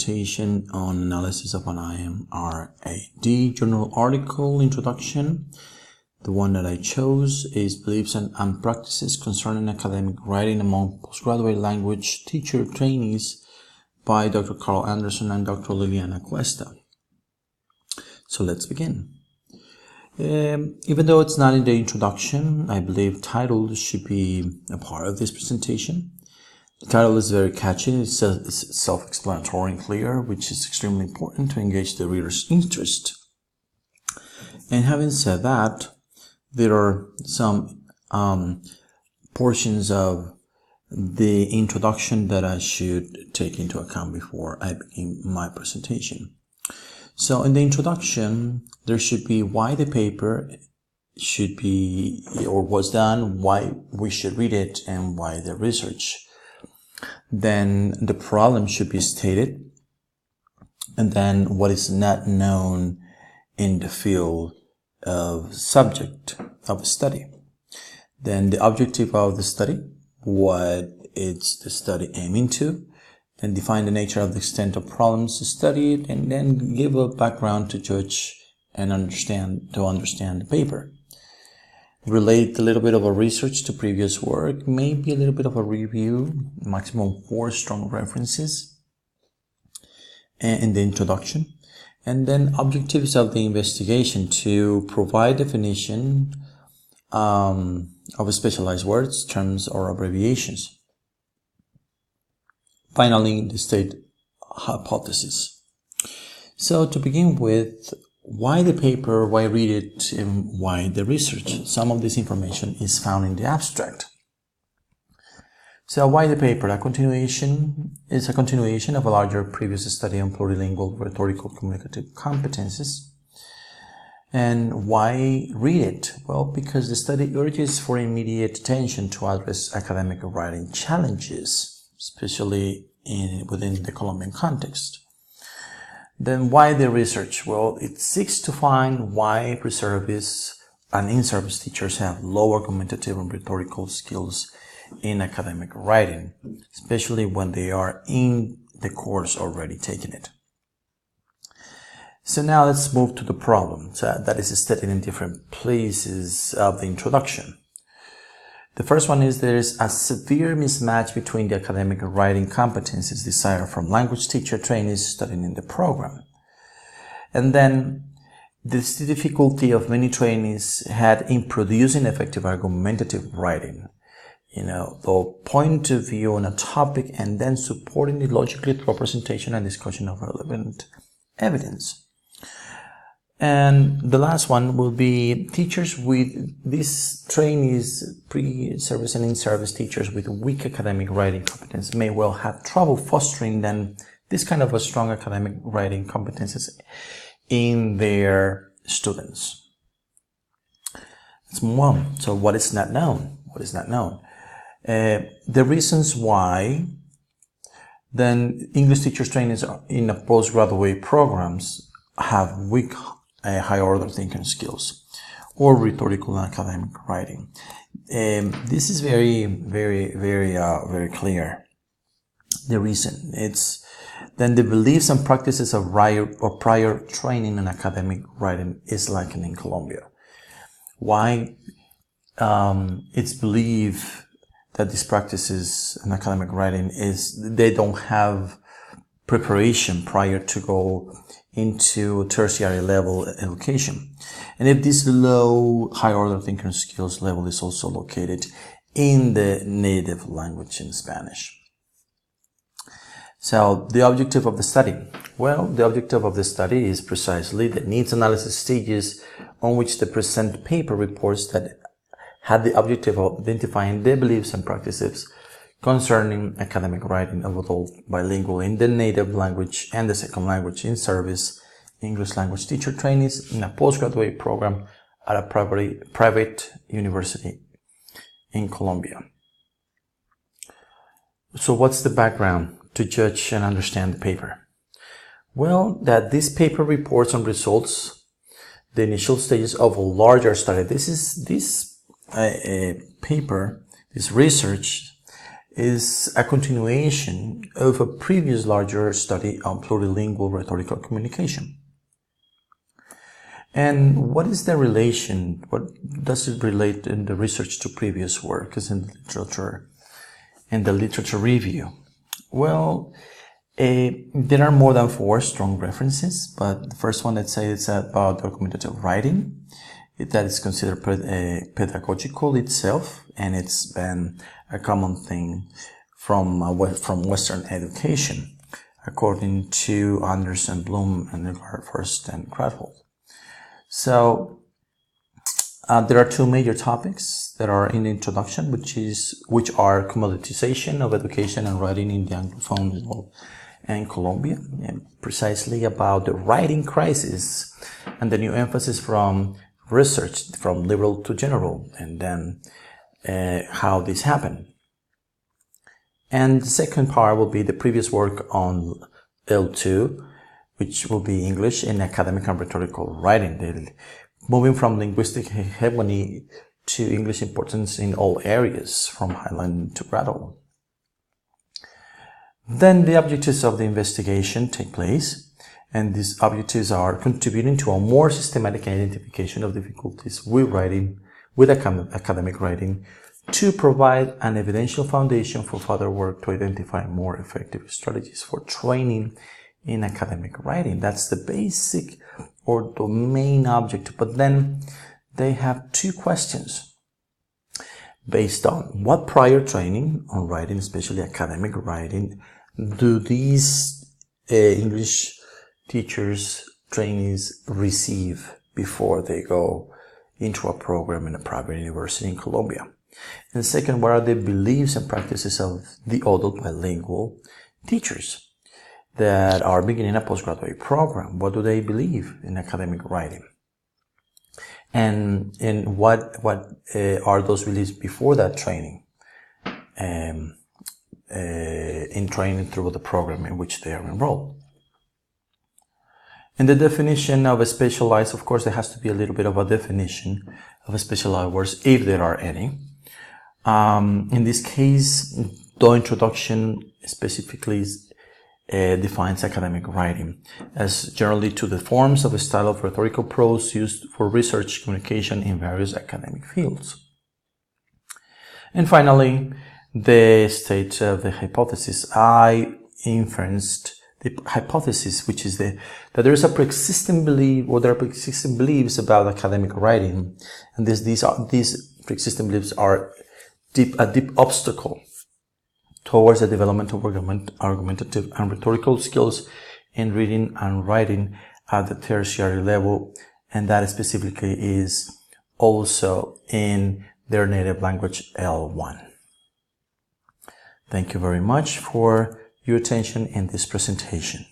presentation on analysis of an IMRAD journal article introduction. The one that I chose is Beliefs and Practices Concerning Academic Writing Among Postgraduate Language Teacher Trainees by Dr. Carl Anderson and Dr. Liliana Cuesta. So let's begin. Even though it's not in the introduction, I believe title should be a part of this presentation. The title is very catchy, it's self-explanatory and clear, which is extremely important to engage the reader's interest. And having said that, there are some portions of the introduction that I should take into account before I begin my presentation. So in the introduction, there should be why the paper should be or was done, why we should read it, and why the research. Then the problem should be stated, and then what is not known in the field of subject of study. Then the objective of the study, what is the study aiming to, then define the nature of the extent of problems studied, and then give a background to judge and understand the paper. Relate a little bit of a research to previous work, maybe a little bit of a review, maximum 4 strong references in the introduction, and then objectives of the investigation to provide definition of specialized words, terms, or abbreviations. Finally, the state hypothesis. So to begin with, why the paper, why read it, and why the research? Some of this information is found in the abstract. So why the paper? A continuation of a larger previous study on plurilingual rhetorical communicative competences. And why read it? Well, because the study urges for immediate attention to address academic writing challenges, especially within the Colombian context. Then why the research? Well, it seeks to find why reservists and in-service teachers have low argumentative and rhetorical skills in academic writing, especially when they are in the course already taking it. So now let's move to the problem that is stated in different places of the introduction. The first one is there is a severe mismatch between the academic writing competencies desired from language teacher trainees studying in the program. And then this difficulty of many trainees had in producing effective argumentative writing. The point of view on a topic and then supporting it logically through presentation and discussion of relevant evidence. And the last one will be teachers with these trainees, pre-service and in-service teachers with weak academic writing competence may well have trouble fostering then this kind of a strong academic writing competences in their students. Let's move on. So what is not known? What is not known? The reasons why then English teachers trainees in a postgraduate programs have weak high order thinking skills or rhetorical and academic writing. This is very clear. The reason it's then the beliefs and practices of prior training in academic writing is lacking in Colombia. Why? It's believed that these practices in academic writing is they don't have preparation prior to go into tertiary level education. And if this low high order thinking skills level is also located in the native language in Spanish. So the objective of the study. Well, the objective of the study is precisely the needs analysis stages on which the present paper reports that had the objective of identifying the beliefs and practices concerning academic writing of adult bilingual in the native language and the second language in service English language teacher trainees in a postgraduate program at a private university in Colombia. So what's the background to judge and understand the paper? Well, that this paper reports on results, the initial stages of a larger study. This paper, this research is a continuation of a previous larger study on plurilingual rhetorical communication. And what is the relation? What does it relate in the research to previous work as in the literature review? Well, there are more than 4 strong references, but the first one, let's say, it's about argumentative writing. That is considered pedagogical itself, and it's been a common thing from Western education, according to Anderson, Bloom, and First and Cradle. So there are 2 major topics that are in the introduction, which are commoditization of education and writing in the Anglophone world and Colombia, and precisely about the writing crisis and the new emphasis from research from liberal to general, and then how this happened. And the second part will be the previous work on L2, which will be English in academic and rhetorical writing, moving from linguistic hegemony to English importance in all areas, from Highland to Brattle. Then the objectives of the investigation take place, and these objectives are contributing to a more systematic identification of difficulties with academic writing, to provide an evidential foundation for further work to identify more effective strategies for training in academic writing. That's the basic or the main objective. But then they have 2 questions based on what prior training on writing, especially academic writing, do these English teachers, trainees receive before they go into a program in a private university in Colombia? And second, what are the beliefs and practices of the adult bilingual teachers that are beginning a postgraduate program? What do they believe in academic writing? And what are those beliefs before that training? In training through the program in which they are enrolled. In the definition of a specialized, of course, there has to be a little bit of a definition of a specialized words, if there are any. In this case, the introduction specifically defines academic writing as generally to the forms of a style of rhetorical prose used for research communication in various academic fields. And finally, the state of the hypothesis. I inferenced the hypothesis, which is that there is a pre-existing belief, or there are pre-existing beliefs about academic writing, and these pre-existing beliefs are a deep obstacle towards the development of argumentative and rhetorical skills in reading and writing at the tertiary level, and that specifically is also in their native language L1. Thank you very much for your attention in this presentation.